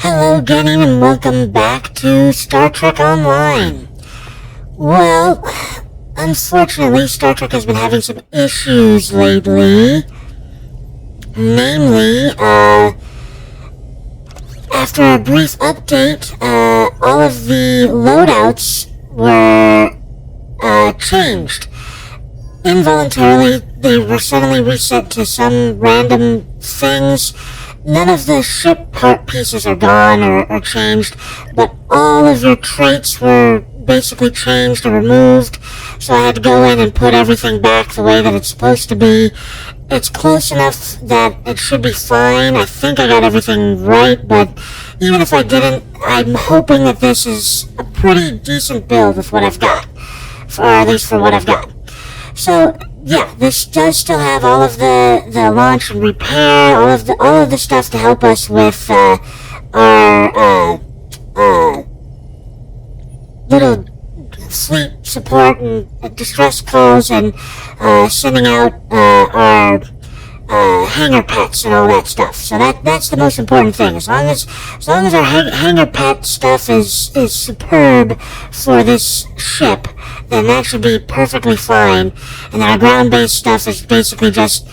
Hello again and welcome back to Star Trek Online. Well, unfortunately, Star Trek has been having some issues lately. Namely, after a brief update, all of the loadouts were changed. Involuntarily, they were suddenly reset to some random things. None of the ship part pieces are gone or changed, but all of your traits were basically changed or removed, so I had to go in and put everything back the way that it's supposed to be. It's close enough that it should be fine. I think I got everything right, but even if I didn't, I'm hoping that this is a pretty decent build with what I've got, or at least for what I've got. So, yeah, this does still have all of the launch and repair, all of the stuff to help us with our little fleet support and distress calls and sending out our hangar pets and all that stuff. So that's the most important thing. As long as our hangar pet stuff is superb for this ship, then that should be perfectly fine. And our ground-based stuff is basically just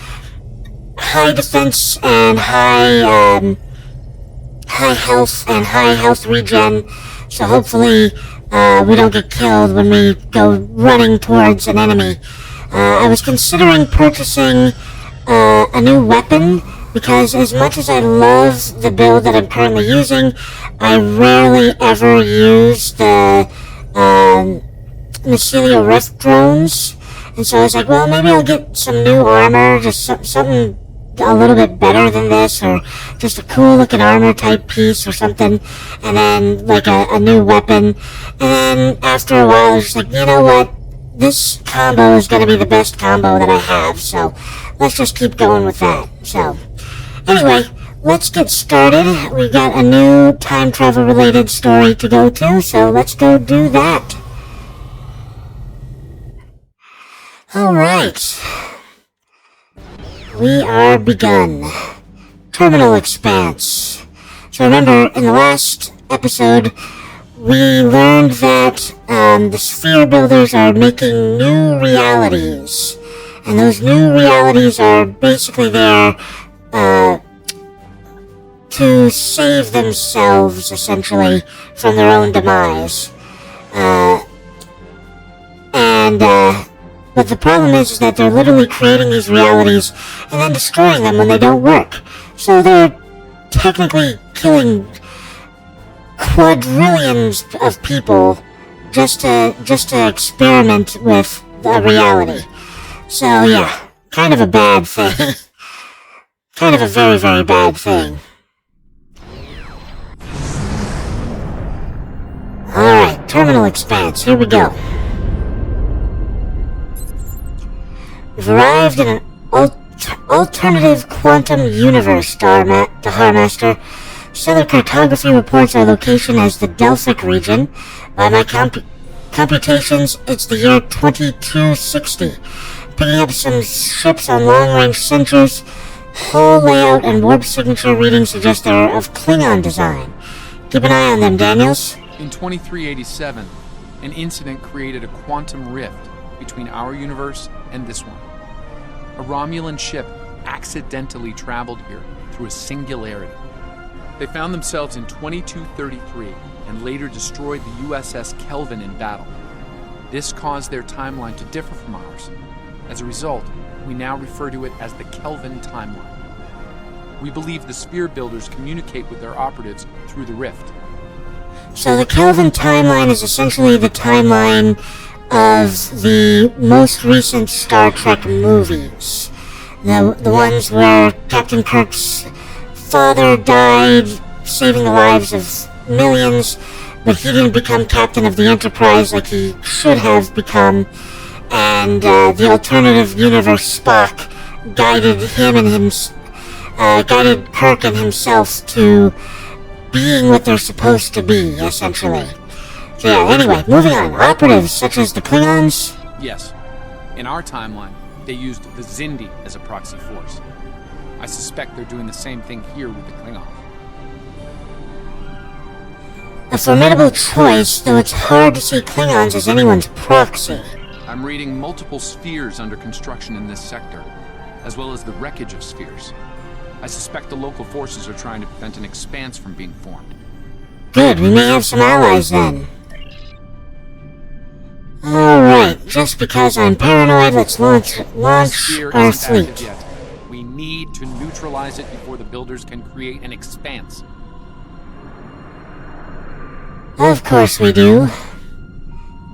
high defense and high health and high health regen. So hopefully we don't get killed when we go running towards an enemy. I was considering purchasing a new weapon, because as much as I love the build that I'm currently using, I rarely ever use the mycelial rift drones, and so I was like, well, maybe I'll get some new armor, just something a little bit better than this, or just a cool looking armor type piece or something, and then like a new weapon. And then after a while I was just like, you know what, this combo is going to be the best combo that I have, so let's just keep going with that. So anyway, let's get started. We got a new time travel related story to go to, so let's go do that. Alright, we are begun. Terminal expanse. So remember, in the last episode, we learned that the sphere builders are making new realities. And those new realities are basically there to save themselves, essentially, from their own demise. But the problem is that they're literally creating these realities and then destroying them when they don't work. So they're technically killing quadrillions of people just to experiment with a reality. So yeah, kind of a bad thing. Kind of a very, very bad thing. Alright, terminal expanse, here we go. We've arrived in an alternative quantum universe, Master. Stellar cartography reports our location as the Delphic region. By my computations, it's the year 2260. Picking up some ships on long-range sensors. Hull layout and warp signature readings suggest they're of Klingon design. Keep an eye on them, Daniels. In 2387, an incident created a quantum rift between our universe and this one. A Romulan ship accidentally traveled here through a singularity. They found themselves in 2233 and later destroyed the USS Kelvin in battle. This caused their timeline to differ from ours. As a result, we now refer to it as the Kelvin timeline. We believe the sphere builders communicate with their operatives through the rift. So the Kelvin timeline is essentially the timeline of the most recent Star Trek movies. The ones where Captain Kirk's father died, saving the lives of millions, but he didn't become captain of the Enterprise like he should have become, and the alternative universe Spock guided guided Kirk and himself to being what they're supposed to be, essentially. So yeah, anyway, moving on. Operatives such as the Klingons? Yes. In our timeline, they used the Xindi as a proxy force. I suspect they're doing the same thing here with the Klingons. A formidable choice, though it's hard to see Klingons as anyone's proxy. I'm reading multiple spheres under construction in this sector, as well as the wreckage of spheres. I suspect the local forces are trying to prevent an expanse from being formed. Good, we may have some allies then. Alright, just because I'm paranoid, let's launch our fleet. Yet. We need to neutralize it before the builders can create an expanse. Of course we do.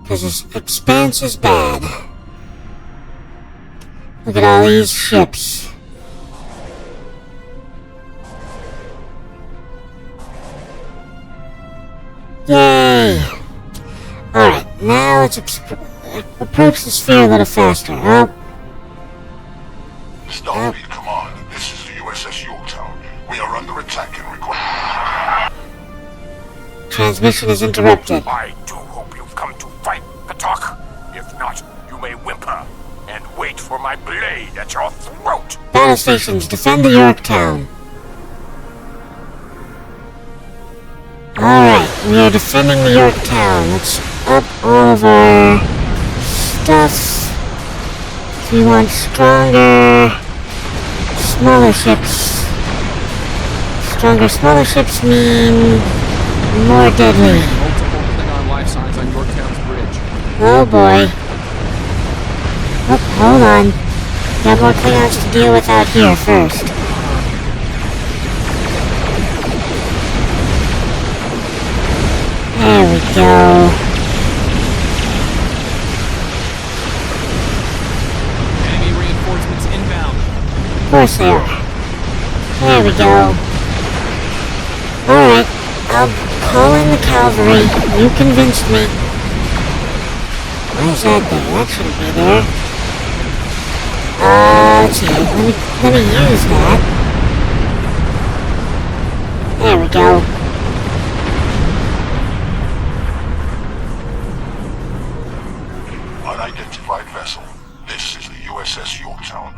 Because this expanse is bad. Look at all these ships. Yay! Alright, now let's approach the sphere a little faster. Oh. Starfleet Command, this is the USS Yorktown. We are under attack and require... Transmission is interrupted. I do hope you've come to fight, Katok. If not, you may whimper and wait for my blade at your throat. Battle stations, defend the Yorktown. Alright, we are defending the Yorktown. Let's up all of our stuff. We want stronger, smaller ships. Stronger, smaller ships mean more deadly. Multiple Klingon life signs on Yorktown's bridge. Oh boy. Oh, hold on. Got more Klingons to deal with out here first. There we go. Enemy reinforcements inbound. Of course they are. There we go. Alright, I'll call in the cavalry. You convinced me. Why is that there? That shouldn't be there. Let's see. Let me use that. There we go. Unidentified vessel. This is the USS Yorktown.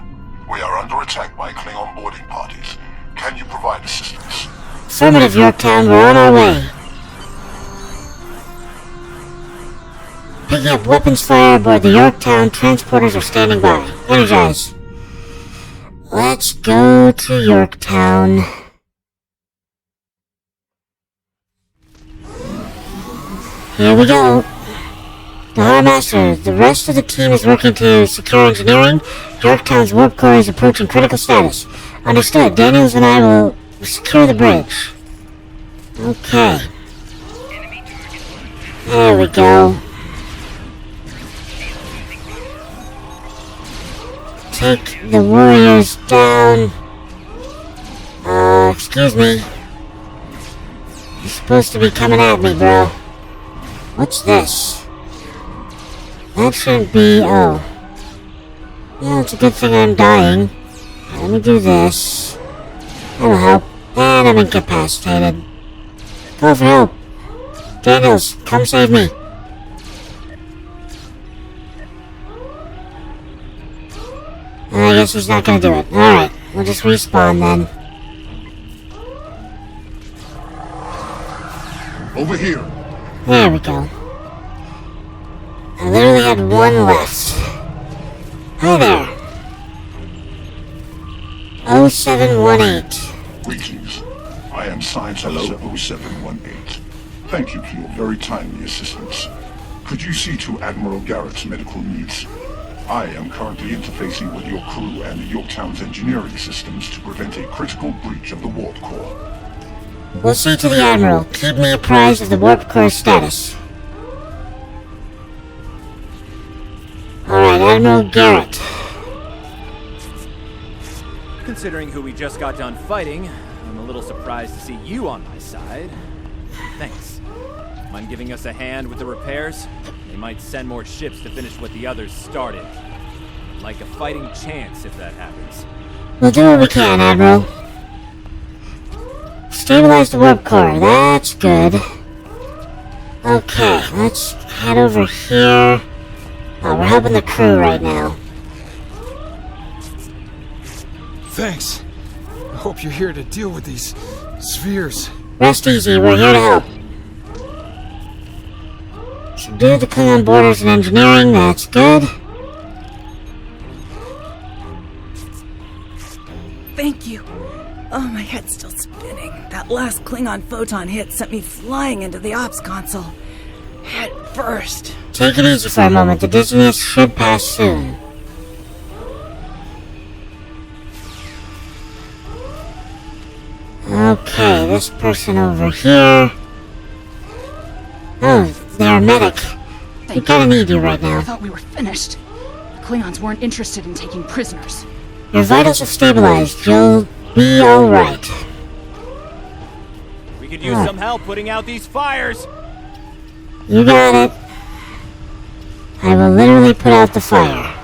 We are under attack by Klingon boarding parties. Can you provide assistance? Affirmative, Yorktown. We're on our way. Picking up weapons fire aboard the Yorktown. Transporters are standing by. Energize. Let's go to Yorktown. Here we go. The Master, the rest of the team is working to secure engineering. Yorktown's warp core is approaching critical status. Understood. Daniels and I will secure the bridge. Okay. There we go. Take the warriors down. Excuse me. You're supposed to be coming at me, bro. What's this? That shouldn't be... oh. Yeah, it's a good thing I'm dying. Let me do this. That'll help. And I'm incapacitated. Call for help. Daniels, come save me. I guess he's not gonna do it. Alright, we'll just respawn then. Over here. There we go. I literally had one left. Hi there. 0718. Greetings. I am Science Officer 0718. Thank you for your very timely assistance. Could you see to Admiral Garrett's medical needs? I am currently interfacing with your crew and the Yorktown's engineering systems to prevent a critical breach of the warp core. We'll see to the Admiral. Keep me apprised of the warp core status. Alright, Admiral Garrett. Considering who we just got done fighting, I'm a little surprised to see you on my side. Thanks. Mind giving us a hand with the repairs? They might send more ships to finish what the others started. Like a fighting chance if that happens. We'll do what we can, Admiral. Stabilize the warp core. That's good. Okay, let's head over here. Oh, we're helping the crew right now. Thanks. I hope you're here to deal with these spheres. Rest easy, we're here to help. Subdue the Klingon borders and engineering, that's good. Thank you. Oh, my head's still spinning. That last Klingon photon hit sent me flying into the ops console. Head first. Take it easy for a moment, the dizziness should pass soon. Okay, this person over here. Oh, they're a medic. We kinda need you right I now. thought we were finished. The Klingons weren't interested in taking prisoners. Your vitals have stabilized. You'll be alright. We could use some help putting out these fires. You got it. I will literally put out the fire.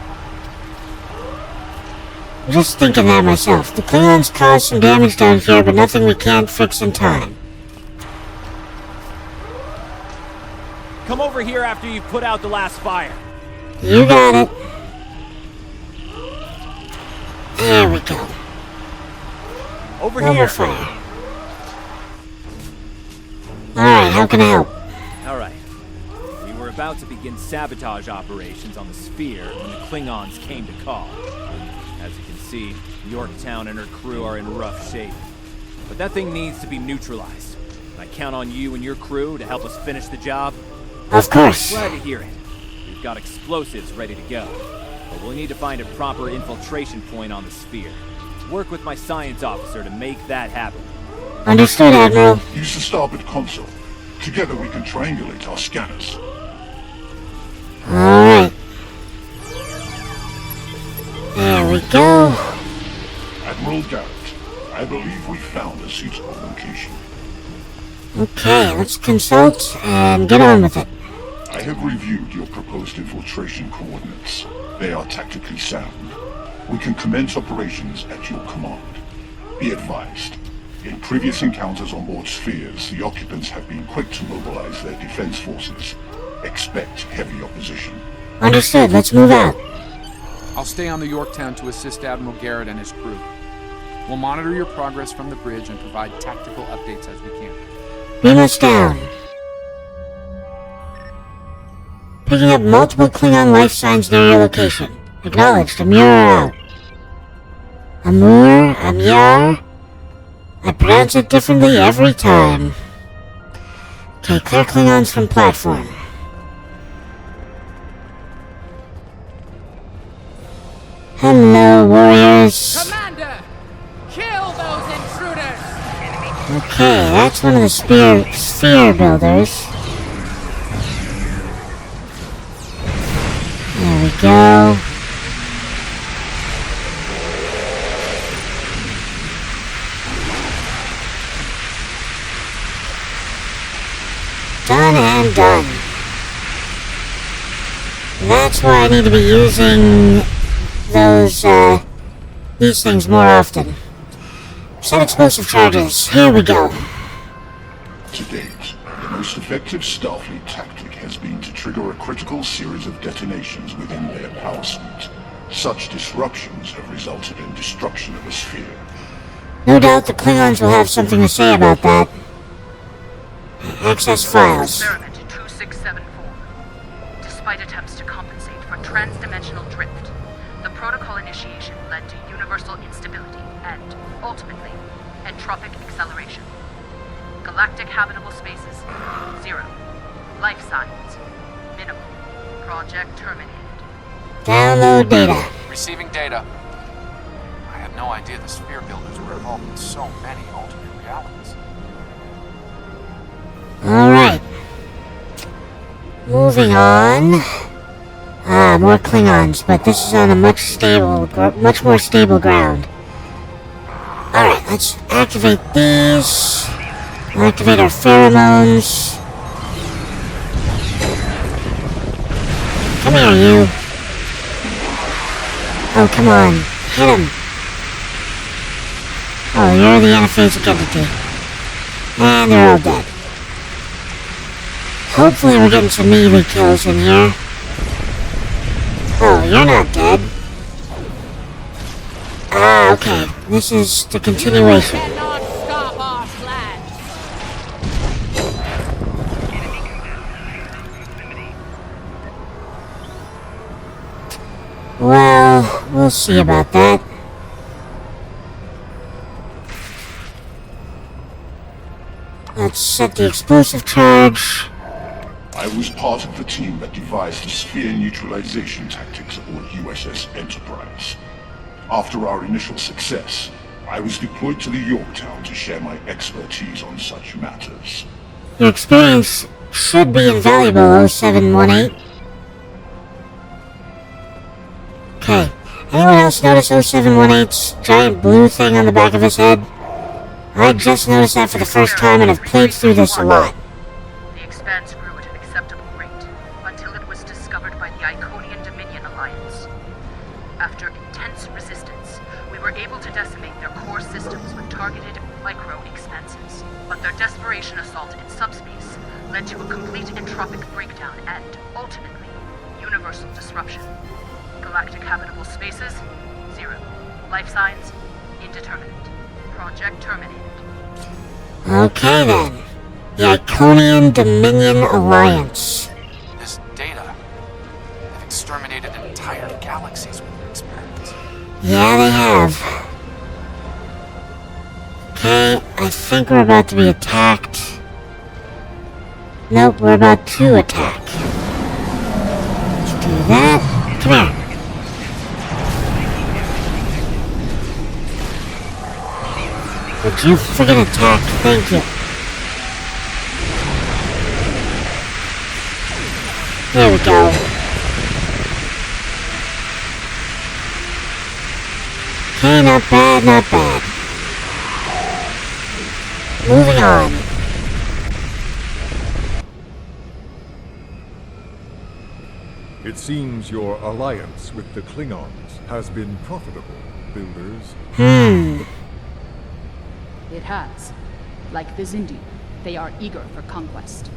I'm just thinking that myself. The Klingons caused some damage down here, but nothing we can't fix in time. Come over here after you've put out the last fire. You got it. There we go. Over One more here. fire. Alright, how can I help? Alright. We were about to begin sabotage operations on the sphere when the Klingons came to call. As you can see, Yorktown and her crew are in rough shape. But that thing needs to be neutralized. And I count on you and your crew to help us finish the job. Of course. Glad to hear it. We've got explosives ready to go. But we'll need to find a proper infiltration point on the sphere. Work with my science officer to make that happen. Understood, Admiral. Use the starboard console. Together we can triangulate our scanners. Alright. There we go. Admiral Garrett, I believe we found a suitable location. Okay, let's consult and get on with it. I have reviewed your proposed infiltration coordinates. They are tactically sound. We can commence operations at your command. Be advised, in previous encounters on board spheres, the occupants have been quick to mobilize their defense forces. Expect heavy opposition. Understood, let's move out. I'll stay on the Yorktown to assist Admiral Garrett and his crew. We'll monitor your progress from the bridge and provide tactical updates as we can. Beam us down. Picking up multiple Klingon life signs near your location. Acknowledged, Amur out. Amur, Amyar. I pronounce it differently every time. Okay, clear Klingons from platform. Hello, warriors. Commander! Kill those intruders! Okay, that's one of the sphere builders. There we go. Done and done. That's why I need to be using these things more often. Set explosive charges. Here we go. To date, the most effective Starfleet tactic has been to trigger a critical series of detonations within their power suite. Such disruptions have resulted in destruction of a sphere. No doubt the Klingons will have something to say about that. Access files. Experiment 2674. Despite attempts to compensate for trans-dimensional drift, the protocol initiation led to universal instability and, ultimately, entropic acceleration. Galactic habitable spaces, 0. Life signs, minimal. Project terminated. Download data. Receiving data. I had no idea the sphere builders were involved in so many alternate realities. Alright. Moving on. More Klingons, but this is on a much more stable ground. Alright, let's activate these. Activate our pheromones. Come here, you. Oh, come on. Hit him. Oh, you're the anaphasic entity. And they're all dead. Hopefully we're getting some melee kills in here. Oh, you're not dead. Ah, okay. This is the continuation. Cannot stop our plans! We'll see about that. Let's set the explosive charge. I was part of the team that devised the sphere neutralization tactics aboard USS Enterprise. After our initial success, I was deployed to the Yorktown to share my expertise on such matters. Your experience should be invaluable, 0718. Okay. Anyone else notice 0718's giant blue thing on the back of his head? I just noticed that for the first time and have played through this a lot. The Expanse grew at an acceptable rate until it was discovered by the Iconian Dominion Alliance. After intense resistance, we were able to decimate their core systems with targeted micro-expanses. But their desperation assault in subspace led to a complete entropic breakdown and, ultimately, universal disruption. Galactic habitable spaces, 0. Life signs, indeterminate. Project terminated. Okay then. The Iconian Dominion Alliance. This data. They've exterminated entire galaxies with their experiments. Yeah, they have. Okay, I think we're about to be attacked. Nope, we're about to attack. Let's do that. Come here. Would you friggin' attack? Thank you. There we go. Okay, not bad, not bad. Moving on. It seems your alliance with the Klingons has been profitable, builders. It has. Like the Zindi, they are eager for conquest.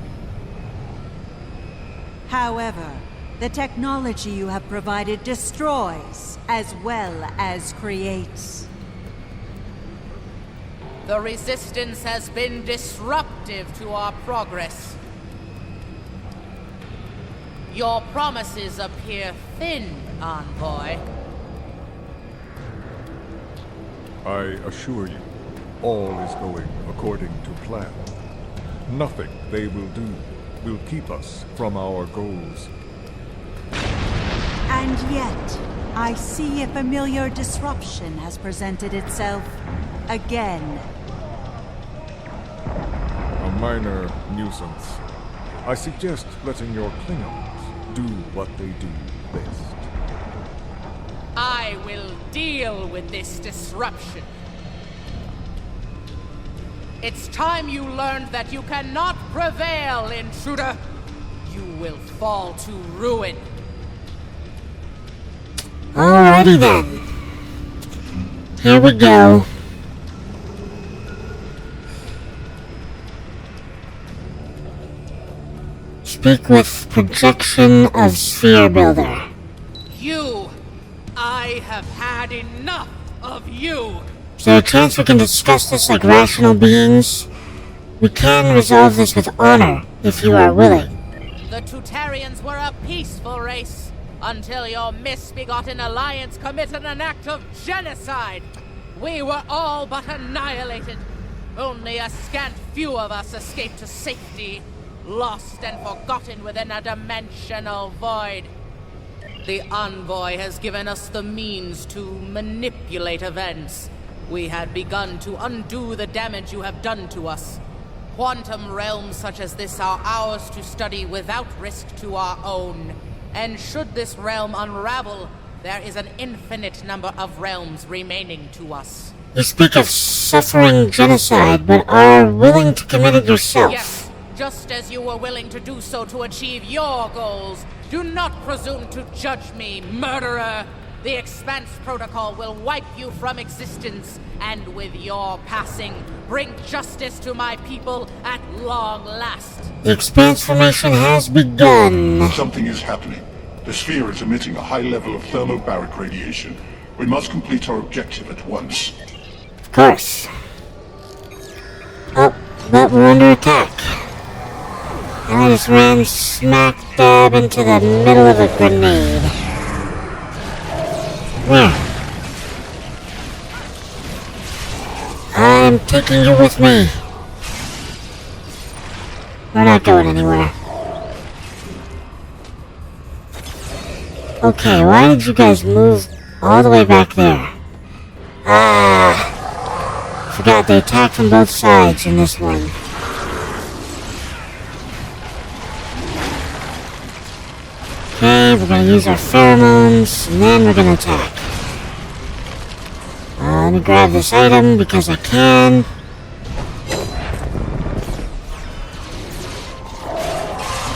However, the technology you have provided destroys as well as creates. The Resistance has been disruptive to our progress. Your promises appear thin, Envoy. I assure you, all is going according to plan. Nothing they will do will keep us from our goals. And yet, I see a familiar disruption has presented itself again. A minor nuisance. I suggest letting your Klingons do what they do best. I will deal with this disruption. It's time you learned that you cannot prevail, intruder. You will fall to ruin. Alrighty then. Here we go. Speak with projection of sphere builder. I have had enough of you. Is there a chance we can discuss this like rational beings? We can resolve this with honor, if you are willing. The Tutarians were a peaceful race, until your misbegotten alliance committed an act of genocide. We were all but annihilated. Only a scant few of us escaped to safety, lost and forgotten within a dimensional void. The Envoy has given us the means to manipulate events. We had begun to undo the damage you have done to us. Quantum realms such as this are ours to study without risk to our own. And should this realm unravel, there is an infinite number of realms remaining to us. You speak of suffering genocide, but are willing to commit it yourself. Yes, just as you were willing to do so to achieve your goals. Do not presume to judge me, murderer! The Expanse Protocol will wipe you from existence, and with your passing, bring justice to my people at long last. The Expanse formation has begun. Something is happening. The sphere is emitting a high level of thermobaric radiation. We must complete our objective at once. Of course. Oh, but we're under attack. And I just ran smack dab into the middle of a grenade. here. I'm taking you with me. We're not going anywhere. Okay, why did you guys move all the way back there? Forgot they attack from both sides in this one. Okay, we're gonna use our pheromones, and then we're gonna attack. Let me grab this item because I can.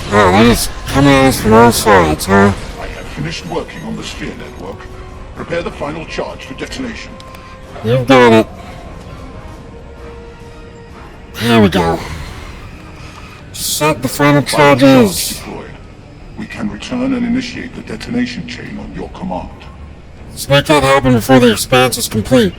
They're just coming at us from all sides, huh? I have finished working on the sphere network. Prepare the final charge for detonation. You've got it. Here we go. Set the final charges. Deployed. We can return and initiate the detonation chain on your command. Let's make that happen before the expanse is complete.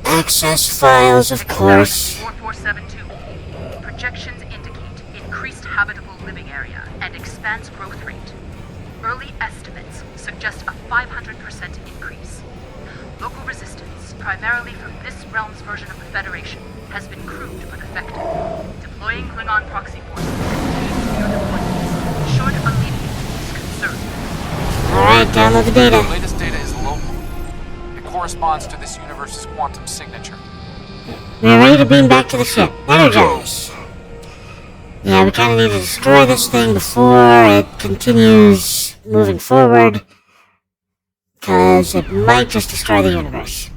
Access files, of course. 4472. Projections indicate increased habitable living area and expanse growth rate. Early estimates suggest a 500% increase. Local resistance, primarily from this realm's version of the Federation, has been crude but effective. Deploying Klingon proxy forces and your deployments should alleviate this concern. Alright, download the data. The latest data is local. It corresponds to this universe's quantum signature. We're ready to beam back to the ship. Energize. Yeah, we kind of need to destroy this thing before it continues moving forward, because it might just destroy the universe.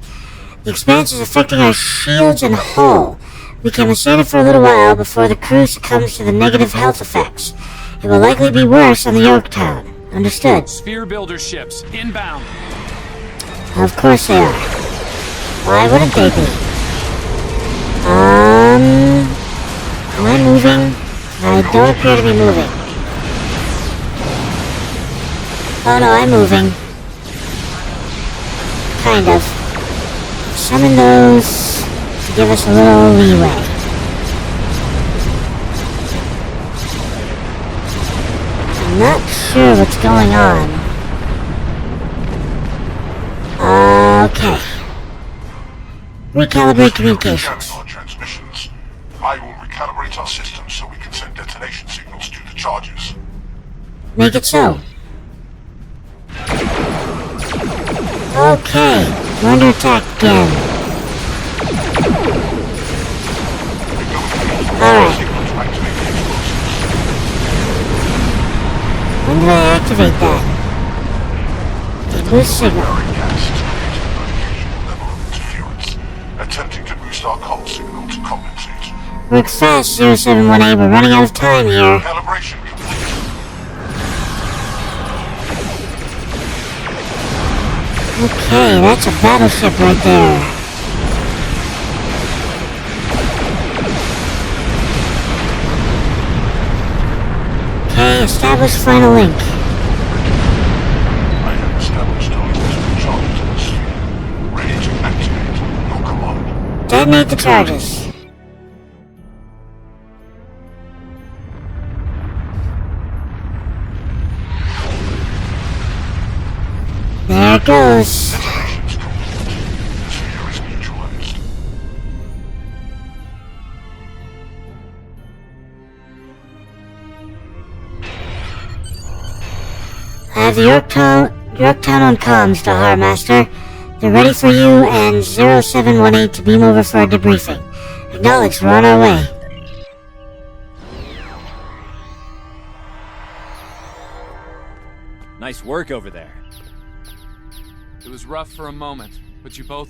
The expanse is affecting our shields and hull. We can withstand it for a little while before the crew succumbs to the negative health effects. It will likely be worse on the Yorktown. Understood. Sphere builder ships, inbound. Of course they are. Why wouldn't they be? Am I moving? I don't appear to be moving. Oh no, I'm moving. Kind of. Summon those to give us a little leeway. I'm not sure what's going on. Okay. Recalibrate communications. Our transmissions. I will recalibrate our systems so we can send detonation signals to the charges. Make it so. Okay, we're under attack again. Alright. When did I activate that? The boost signal. Attempting to boost our comm signal to compensate. Work fast, 071A. We're running out of time here. Calibration complete. Okay, that's a battleship right there. Okay, establish final link. I have established our invisible charges in the sphere. Ready to activate your command. Detonate the charges. There it goes. Detonation's complete. The sphere is neutralized. I have the Yorktown on comms, Dahar Master. They're ready for you and 0718 to beam over for a debriefing. Acknowledged, we're on our way. Nice work over there. It was rough for a moment, but you both...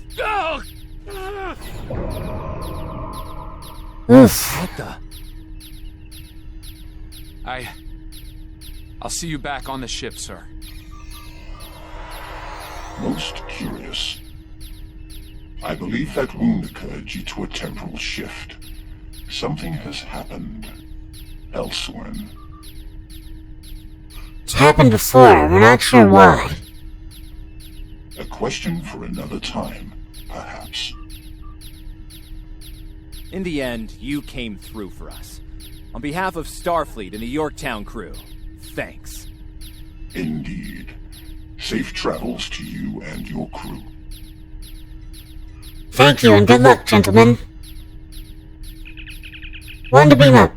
Oof. What the? I'll see you back on the ship, sir. Most curious. I believe that wound occurred due to a temporal shift. Something has happened elsewhere. It's happened before, we're not sure why. A question for another time, perhaps. In the end, you came through for us. On behalf of Starfleet and the Yorktown crew, thanks. Indeed. Safe travels to you and your crew. Thank you, and good luck, gentlemen. One to beam up.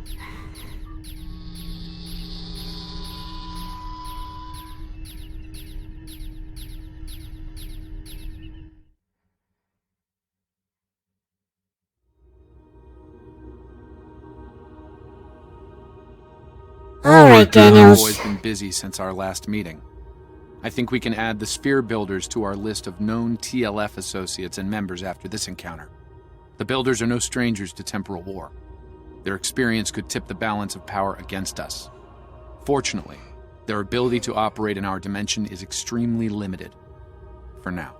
Alright, Daniels. I've always been busy since our last meeting. I think we can add the Sphere Builders to our list of known TLF associates and members after this encounter. The Builders are no strangers to temporal war. Their experience could tip the balance of power against us. Fortunately, their ability to operate in our dimension is extremely limited. For now.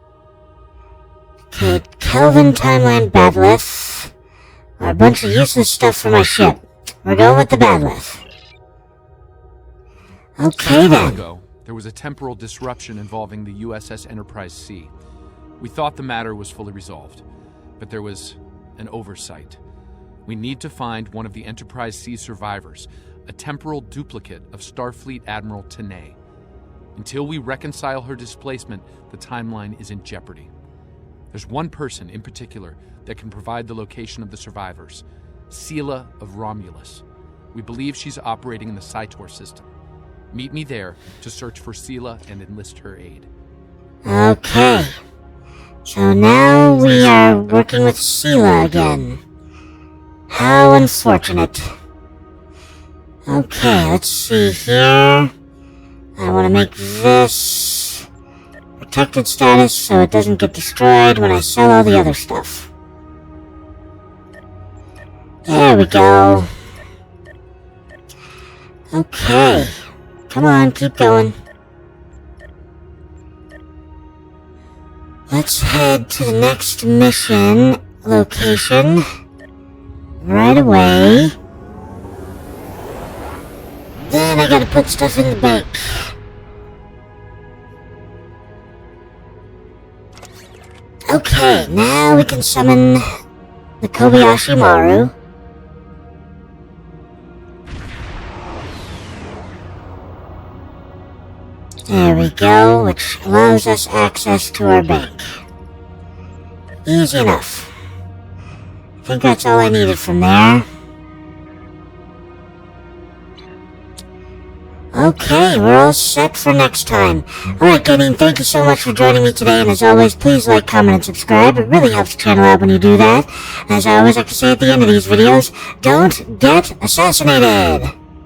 Okay, Kelvin Timeline Bat'leth. A bunch of useless stuff for my ship. We're going with the Bat'leth. Okay then. Ago, there was a temporal disruption involving the USS Enterprise C. We thought the matter was fully resolved, but there was an oversight. We need to find one of the Enterprise C survivors, a temporal duplicate of Starfleet Admiral Tenay. Until we reconcile her displacement, the timeline is in jeopardy. There's one person in particular that can provide the location of the survivors, Sela of Romulus. We believe she's operating in the Cytor system. Meet me there to search for Sela and enlist her aid. Okay. So now we are working with Sela again. How unfortunate. Okay, let's see here. I want to make this protected status so it doesn't get destroyed when I sell all the other stuff. There we go. Okay. Come on, keep going. Let's head to the next mission location right away. Then I gotta put stuff in the bank. Okay, now we can summon the Kobayashi Maru. There we go, which allows us access to our bank. Easy enough. I think that's all I needed from there. Okay, we're all set for next time. Alright, Gaming, thank you so much for joining me today, and as always, please like, comment, and subscribe. It really helps the channel out when you do that. And as I always like to say at the end of these videos, don't get assassinated!